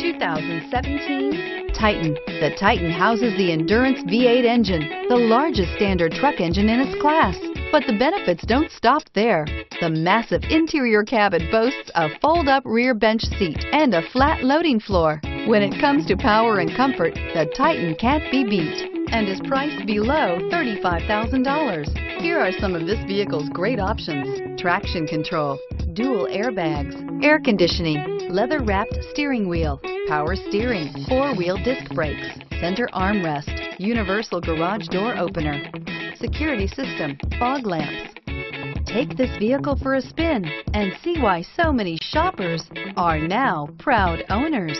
2017 Titan. The Titan houses the Endurance V8 engine, the largest standard truck engine in its class. But the benefits don't stop there. The massive interior cabin boasts a fold-up rear bench seat and a flat loading floor. When it comes to power and comfort, the Titan can't be beat and is priced below $35,000. Here are some of this vehicle's great options: traction control, dual airbags, air conditioning, leather-wrapped steering wheel, power steering, four-wheel disc brakes, center armrest, universal garage door opener, security system, fog lamps. Take this vehicle for a spin and see why so many shoppers are now proud owners.